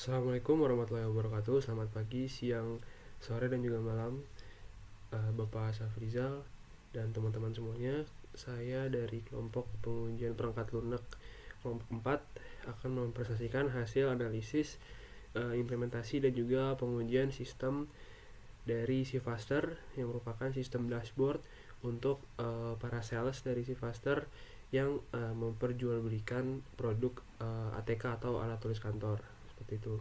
Assalamualaikum warahmatullahi wabarakatuh. Selamat pagi, siang, sore, dan juga malam, Bapak Safrizal dan teman-teman semuanya. Saya dari kelompok pengujian perangkat lunak kelompok 4 akan mempresentasikan hasil analisis, implementasi, dan juga pengujian sistem dari Cfaster yang merupakan sistem dashboard untuk para sales dari Cfaster yang memperjualbelikan produk ATK atau alat tulis kantor seperti itu.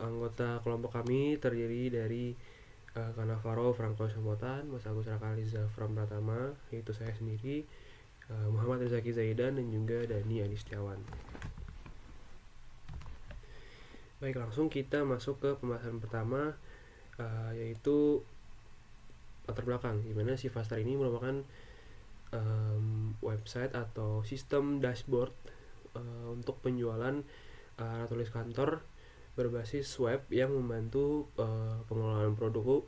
Anggota kelompok kami terdiri dari Kanavaro Franco Samotan, Mas Agus Rakaliza Fram Pratama, yaitu saya sendiri, Muhammad Rizaki Zaidan, dan juga Dani Adistiawan. Baik, langsung kita masuk ke pembahasan pertama, yaitu latar belakang, dimana Cfaster ini merupakan website atau sistem dashboard untuk penjualan alat tulis kantor berbasis web yang membantu pengelolaan produk,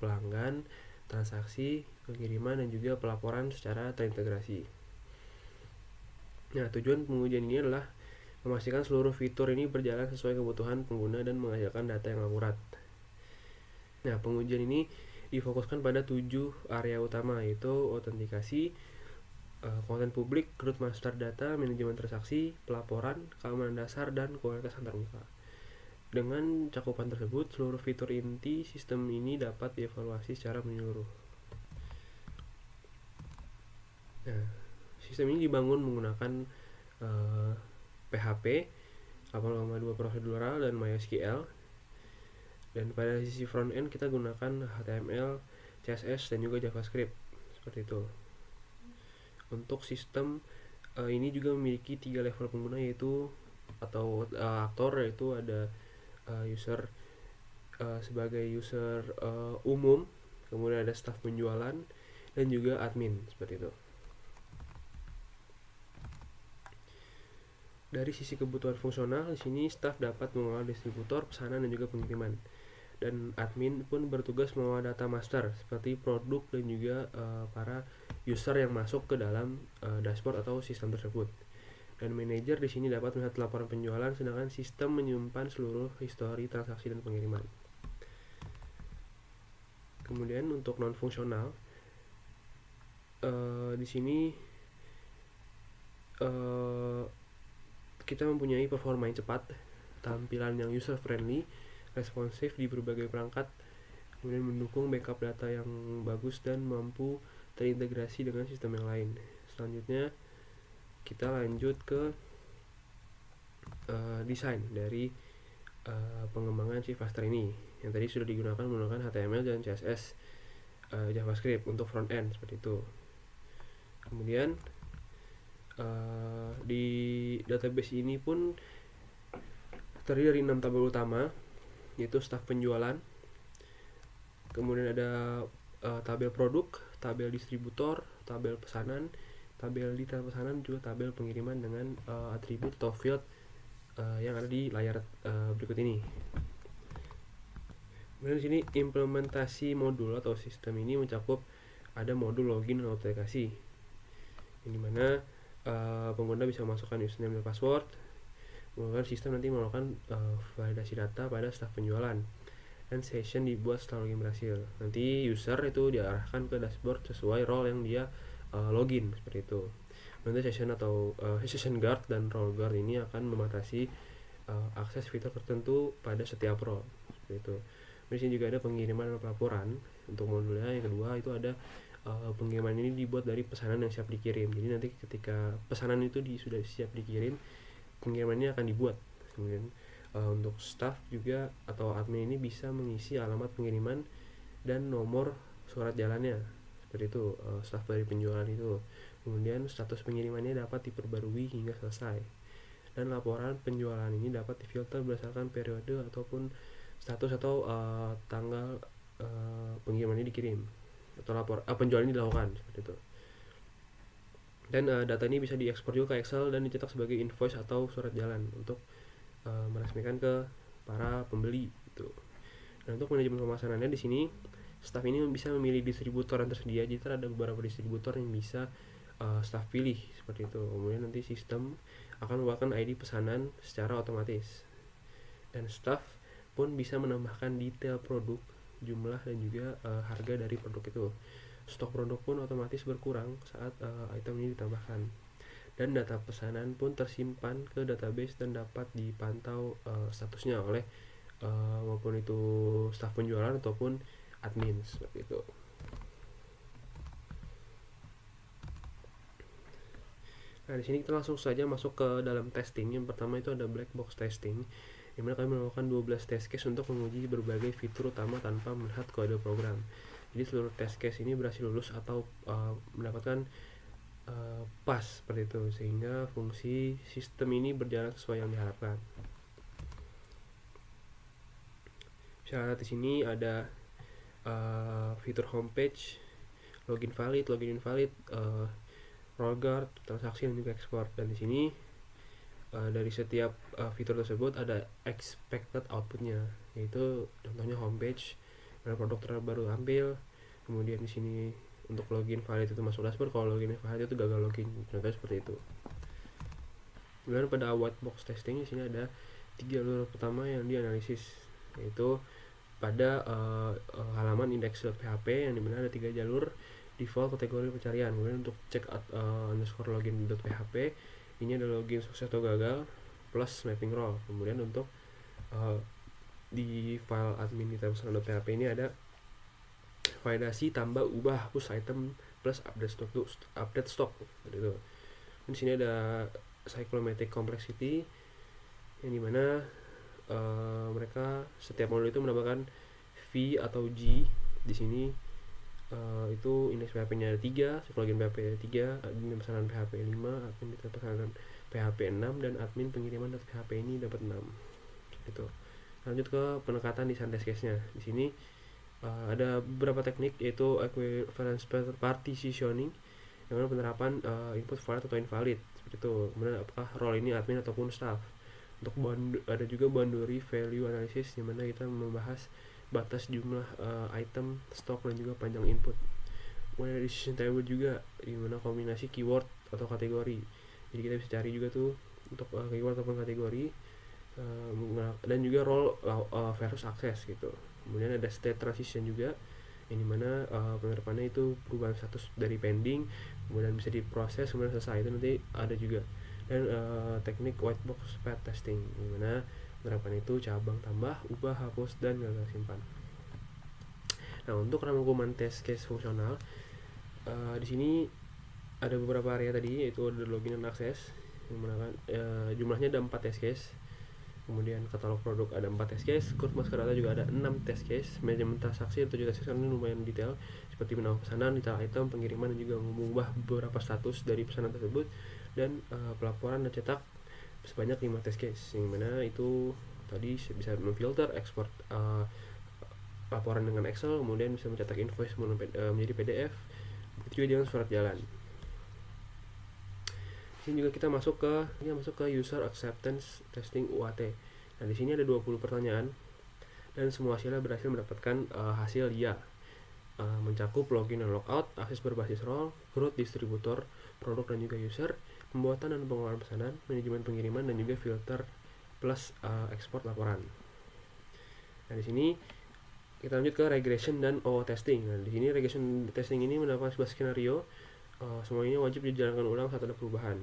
pelanggan, transaksi, pengiriman, dan juga pelaporan secara terintegrasi. Nah, tujuan pengujian ini adalah memastikan seluruh fitur ini berjalan sesuai kebutuhan pengguna dan menghasilkan data yang akurat. Nah, pengujian ini difokuskan pada 7 area utama, yaitu autentikasi, konten publik, root master data, manajemen transaksi, pelaporan, keamanan dasar, dan kualitas antarmuka. Dengan cakupan tersebut, seluruh fitur inti sistem ini dapat dievaluasi secara menyeluruh. Nah, sistem ini dibangun menggunakan PHP 8.2 prosedural dan MySQL. Dan pada sisi front end kita gunakan HTML, CSS, dan juga JavaScript seperti itu. Untuk sistem ini juga memiliki 3 level pengguna, yaitu atau aktor, yaitu ada user sebagai user umum, kemudian ada staf penjualan, dan juga admin seperti itu. Dari sisi kebutuhan fungsional, di sini staf dapat mengelola distributor, pesanan, dan juga pengiriman. Dan admin pun bertugas mengelola data master seperti produk dan juga para user yang masuk ke dalam dashboard atau sistem tersebut. Dan manajer di sini dapat melihat laporan penjualan, sedangkan sistem menyimpan seluruh histori transaksi dan pengiriman. Kemudian untuk non fungsional, di sini kita mempunyai performa yang cepat, tampilan yang user friendly, responsif di berbagai perangkat, kemudian mendukung backup data yang bagus dan mampu terintegrasi dengan sistem yang lain. Selanjutnya kita lanjut ke desain dari pengembangan Cfaster ini, yang tadi sudah digunakan menggunakan HTML dan CSS, JavaScript untuk front end seperti itu. Kemudian di database ini pun terdiri dari 6 tabel utama, yaitu staf penjualan, kemudian ada tabel produk, tabel distributor, tabel pesanan, tabel detail pesanan, juga tabel pengiriman dengan atribut atau field yang ada di layar berikut ini. Kemudian di sini implementasi modul atau sistem ini mencakup ada modul login dan autentikasi, yang dimana pengguna bisa memasukkan username dan password. Kemudian sistem nanti melakukan validasi data pada staf penjualan, dan session dibuat setelah login berhasil. Nanti user itu diarahkan ke dashboard sesuai role yang dia login seperti itu. Nanti session atau session guard dan role guard ini akan membatasi akses fitur tertentu pada setiap role seperti itu. Di sini juga ada pengiriman dan pelaporan untuk modulnya. Yang kedua itu ada pengiriman ini dibuat dari pesanan yang siap dikirim. Jadi nanti ketika pesanan itu sudah siap dikirim, pengirimannya akan dibuat. Kemudian untuk staff juga atau admin ini bisa mengisi alamat pengiriman dan nomor surat jalannya seperti itu, staff dari penjualan itu. Kemudian status pengirimannya dapat diperbarui hingga selesai, dan laporan penjualan ini dapat difilter berdasarkan periode ataupun status atau tanggal pengiriman ini dikirim atau penjualan ini dilakukan seperti itu. Dan data ini bisa diekspor juga ke Excel dan dicetak sebagai invoice atau surat jalan untuk meresmikan ke para pembeli gitu. Dan untuk manajemen pemasarannya di sini staf ini bisa memilih distributor yang tersedia. Jadi ada beberapa distributor yang bisa staf pilih seperti itu. Kemudian nanti sistem akan merupakan ID pesanan secara otomatis. Dan staff pun bisa menambahkan detail produk, jumlah dan juga harga dari produk itu. Stok produk pun otomatis berkurang saat item ini ditambahkan. Dan data pesanan pun tersimpan ke database dan dapat dipantau statusnya oleh maupun itu staf penjualan ataupun admin seperti itu. Nah, di sini kita langsung saja masuk ke dalam testing. Yang pertama itu ada black box testing, di mana kami melakukan 12 test case untuk menguji berbagai fitur utama tanpa melihat kode program. Jadi seluruh test case ini berhasil lulus atau mendapatkan pas seperti itu, sehingga fungsi sistem ini berjalan sesuai yang diharapkan. Misalnya di sini ada fitur homepage, login invalid, roll guard, transaksi dan juga ekspor. Dan di sini dari setiap fitur tersebut ada expected outputnya, yaitu contohnya homepage, mana produk terbaru tampil. Kemudian di sini untuk login valid itu masuk dashboard, kalau login valid itu gagal login, contohnya seperti itu. Kemudian pada white box testing di sini ada 3 jalur pertama yang dianalisis, yaitu pada halaman index.php yang dimana ada 3 jalur default kategori pencarian. Kemudian untuk check underscore login.php, ini ada login sukses atau gagal plus mapping role. Kemudian untuk di file admin di tabs.php ini ada validasi tambah ubah hapus item plus update stock gitu. Di sini ada cyclomatic complexity yang dimana mereka setiap modul itu mendapatkan V atau G. Di sini itu indeks PHP-nya ada 3, login PHP ada 3, admin pesanan PHP 5, admin pesanan PHP 6, dan admin pengiriman PHP ini dapat 6. Gitu. Lanjut ke penekatan di test case-nya. Di sini ada beberapa teknik, yaitu equivalence partitioning, yang mana penerapan input valid atau invalid seperti itu. Kemudian apakah role ini admin ataupun staff. Untuk ada juga boundary value analysis, di mana kita membahas batas jumlah item, stok, dan juga panjang input. Kemudian ada decision table juga, di mana kombinasi keyword atau kategori. Jadi kita bisa cari juga tuh untuk keyword ataupun kategori, dan juga role versus access gitu. Kemudian ada state transition juga, yang dimana penerapannya itu perubahan status dari pending, kemudian bisa diproses, kemudian selesai. Itu nanti ada juga. Dan teknik white box path testing, dimana penerapan itu cabang, tambah, ubah, hapus, dan gagal simpan. Nah, untuk rangkuman test case fungsional, di sini ada beberapa area tadi, yaitu ada login dan akses, yang mana jumlahnya ada 4 test case. Kemudian katalog produk ada 4 test case, code masker data juga ada 6 test case, manajemen transaksi atau juga test case ini lumayan detail, seperti menambah pesanan, detail item, pengiriman, dan juga mengubah beberapa status dari pesanan tersebut, dan pelaporan dan cetak sebanyak 5 test case, yang mana itu tadi bisa memfilter, ekspor laporan dengan Excel, kemudian bisa mencetak invoice menjadi PDF, begitu juga dengan surat jalan. Di sini juga kita masuk ke user acceptance testing UAT. Nah, di sini ada 20 pertanyaan dan semua hasilnya berhasil mendapatkan hasil ya. Mencakup login dan logout, akses berbasis role, growth distributor, produk dan juga user, pembuatan dan pengelolaan pesanan, manajemen pengiriman, dan juga filter plus ekspor laporan. Nah, di sini kita lanjut ke regression dan OO testing. Nah, di sini regression testing ini mendapatkan sebuah skenario. Semuanya wajib dijalankan ulang saat ada perubahan.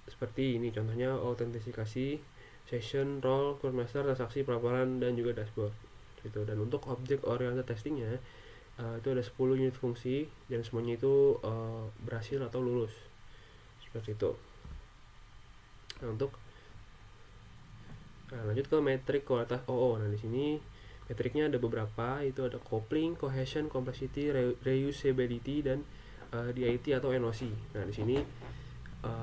Seperti ini contohnya: autentifikasi, session, role, code master, transaksi, pelaporan, dan juga dashboard. Gitu. Dan untuk object oriented testingnya itu ada 10 unit fungsi dan semuanya itu berhasil atau lulus seperti itu. Nah, lanjut ke metrik kualitas OO. Nah, di sini metriknya ada beberapa, itu ada coupling, cohesion, complexity, reusability, dan DIT atau NOC. Nah, di sini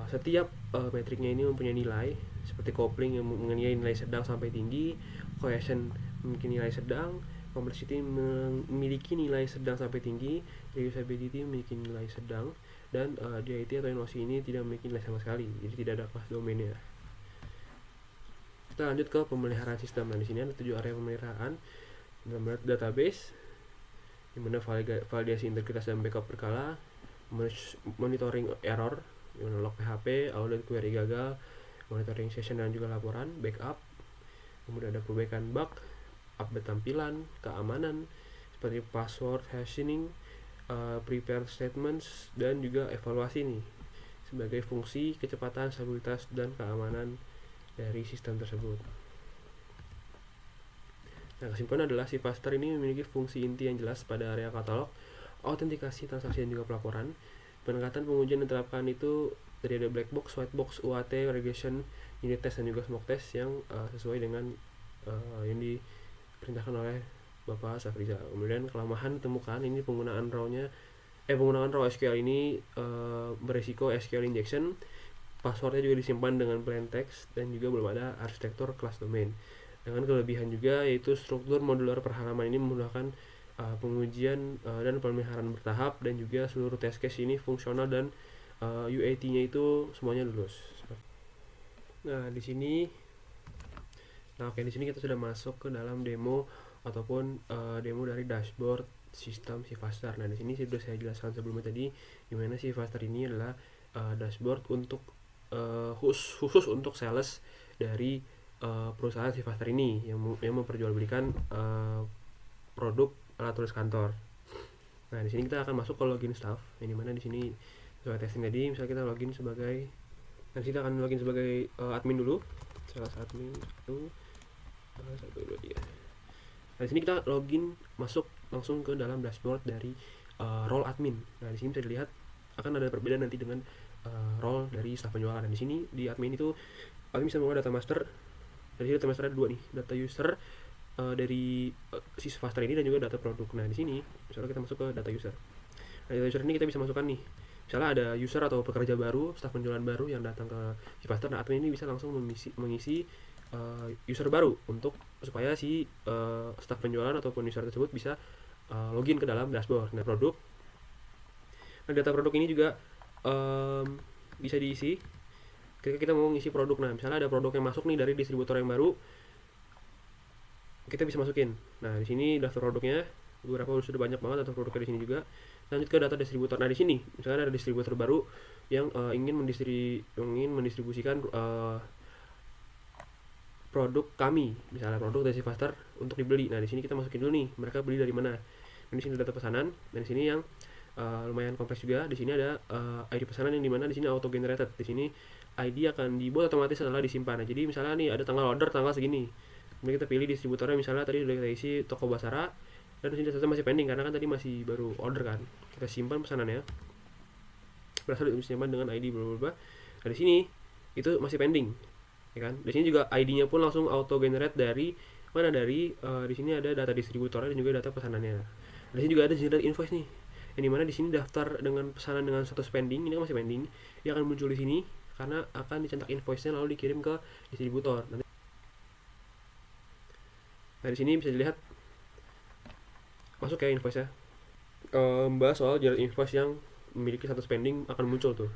setiap metriknya ini mempunyai nilai, seperti coupling yang mempunyai nilai sedang sampai tinggi, cohesion memiliki nilai sedang, complexity memiliki nilai sedang sampai tinggi, reusability memiliki nilai sedang, dan DIT atau NOC ini tidak memiliki nilai sama sekali, jadi tidak ada kelas domainnya. Kita lanjut ke pemeliharaan sistem. Nah, di sini ada 7 area pemeliharaan. Database, di mana validasi integritas dan backup berkala, monitoring error, log PHP, audit query gagal, monitoring session dan juga laporan, backup, kemudian ada perbaikan bug, update tampilan, keamanan seperti password hashing, prepare statements, dan juga evaluasi nih sebagai fungsi kecepatan, stabilitas, dan keamanan dari sistem tersebut. Nah, kesimpulan adalah si Faster ini memiliki fungsi inti yang jelas pada area katalog, autentikasi transaksi dan juga pelaporan. Pendekatan pengujian yang diterapkan itu tadi ada black box, white box, UAT, regression, unit test, dan juga smoke test yang sesuai dengan yang diperintahkan oleh Bapak Safriza. Kemudian kelemahan ditemukan ini penggunaan raw SQL ini beresiko SQL injection, passwordnya juga disimpan dengan plain text, dan juga belum ada arsitektur kelas domain. Dengan kelebihan juga yaitu struktur modular per halaman ini memudahkan pengujian dan pemeliharaan bertahap, dan juga seluruh test case ini fungsional dan UAT-nya itu semuanya lulus. Nah, di sini kita sudah masuk ke dalam demo ataupun demo dari dashboard sistem si Faster. Nah, di sini sudah saya jelaskan sebelumnya tadi gimana si Faster ini adalah dashboard untuk khusus untuk sales dari perusahaan si Faster ini yang memperjualbelikan produk alat tulis kantor. Nah, di sini kita akan masuk ke login staff, yang dimana di sini sesuai testing tadi, misalnya kita login sebagai, nanti kita akan login sebagai admin dulu, sales admin 1, 2, 3. Nah, di sini kita login masuk langsung ke dalam dashboard dari role admin. Nah, di sini bisa dilihat akan ada perbedaan nanti dengan role dari staf penjualan. Dan di sini di admin itu admin bisa mengubah data master. Dari sini data master ada 2 nih, data user dari si Faster ini dan juga data produk. Nah, di sini misalnya kita masuk ke data user. Nah, data user ini kita bisa masukkan nih. Misalnya ada user atau pekerja baru, staf penjualan baru yang datang ke si Faster. Nah, admin ini bisa langsung mengisi user baru untuk supaya si staf penjualan ataupun user tersebut bisa login ke dalam dashboard. Nah, produk. Nah, data produk ini juga bisa diisi ketika kita mau ngisi produk. Nah, misalnya ada produk yang masuk nih dari distributor yang baru, kita bisa masukin. Nah, di sini daftar produknya beberapa sudah banyak banget daftar produknya di sini juga. Lanjut ke data distributor. Nah, di sini misalnya ada distributor baru yang ingin mendistribusikan produk kami, misalnya produk dari si Faster untuk dibeli. Nah, di sini kita masukin dulu nih mereka beli dari mana. Dan di sini data pesanan, dan di sini yang lumayan kompleks juga. Di sini ada ID pesanan yang dimana di sini auto generated. Di sini ID akan dibuat otomatis setelah disimpan. Nah, jadi misalnya nih ada tanggal order tanggal segini. Kemudian kita pilih distributornya, misalnya tadi udah kita isi toko Basara, dan di sini data masih pending karena kan tadi masih baru order kan. Kita simpan pesanannya. Berasal disimpan dengan ID berubah. Nah, di sini itu masih pending. Ya kan? Di sini juga ID-nya pun langsung auto generate dari mana, dari di sini ada data distributornya dan juga data pesanannya. Di sini juga ada generate invoice nih. Yang dimana di sini daftar dengan pesanan dengan status pending, ini kan masih pending. Dia akan muncul di sini karena akan dicetak invoice-nya lalu dikirim ke distributor. Nah, di sini bisa dilihat masuk kayak invoice-nya. Bahas soal generate invoice yang memiliki status pending akan muncul tuh.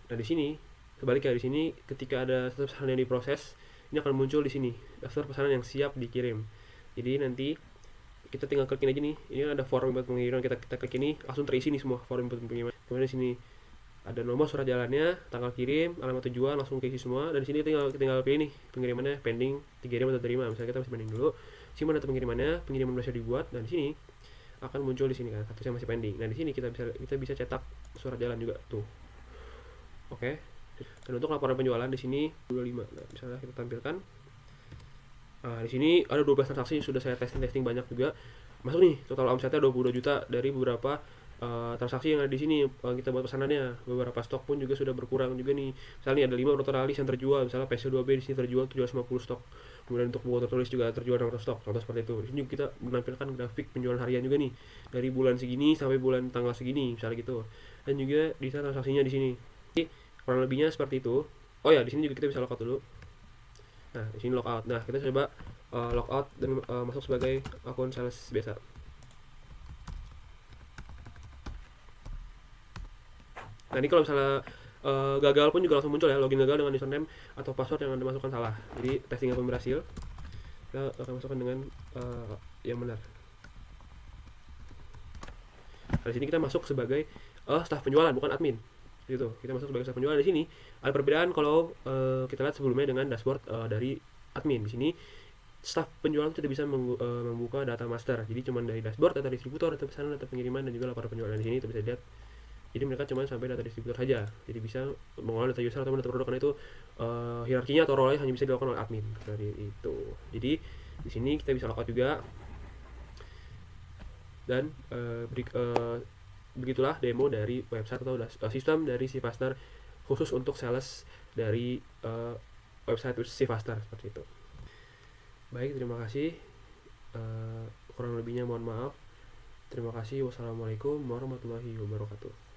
Nah, di sini sebaliknya, di sini ketika ada status pesanan yang diproses, ini akan muncul di sini daftar pesanan yang siap dikirim. Jadi nanti kita tinggal klik ini aja nih. Ini ada form buat pengiriman, kita klik ini langsung terisi nih semua form buat pengiriman. Kemudian di sini ada nomor surat jalannya, tanggal kirim, alamat tujuan, langsung keisi semua. Dan di sini tinggal pilih nih pengirimannya pending, dikirim atau terima. Misalnya kita masih pending dulu, simpan data pengiriman sudah dibuat, dan di sini akan muncul di sini kan statusnya masih pending. Nah, di sini kita bisa cetak surat jalan juga tuh. Oke. Dan untuk laporan penjualan di sini 25. Nah, misalnya kita tampilkan. Nah, di sini ada 12 transaksi sudah saya testing banyak juga. Masuk nih, total omsetnya 22 juta dari beberapa transaksi yang ada di sini. Kita buat pesanannya, beberapa stok pun juga sudah berkurang juga nih. Misalnya ada 5 rotoralis yang terjual, misalnya PSO2B di sini terjual 750 stok. Kemudian untuk buku tertulis juga terjual 600 stok, contoh seperti itu. Di sini juga kita menampilkan grafik penjualan harian juga nih, dari bulan segini sampai bulan tanggal segini, misalnya gitu. Dan juga di transaksinya di sini. Jadi, kurang lebihnya seperti itu. Oh ya, di sini juga kita bisa logout dulu. Nah, di sini logout. Nah, kita coba logout dan masuk sebagai akun sales biasa. Nah, ini kalau misalnya gagal pun juga langsung muncul ya, login gagal dengan username atau password yang Anda masukkan salah. Jadi testingnya pun berhasil. Kita akan masukkan dengan yang benar. Nah, di sini kita masuk sebagai staf penjualan, bukan admin. Gitu. Kita masuk sebagai staff penjualan. Di sini ada perbedaan kalau kita lihat sebelumnya dengan dashboard dari admin. Di sini staff penjualan tidak bisa membuka data master. Jadi cuma dari dashboard, data distributor, data pesanan, data pengiriman, dan juga laporan penjualan. Di sini itu bisa dilihat. Jadi mereka cuma sampai data distributor saja. Jadi bisa mengolah data user atau data produk, karena itu hierarkinya atau role hanya bisa dilakukan oleh admin. Dari itu. Jadi di sini kita bisa logout juga. Dan begitulah demo dari website atau sistem dari Sifaster khusus untuk sales dari website Sifaster, seperti itu. Baik, terima kasih. Kurang lebihnya mohon maaf. Terima kasih. Wassalamualaikum warahmatullahi wabarakatuh.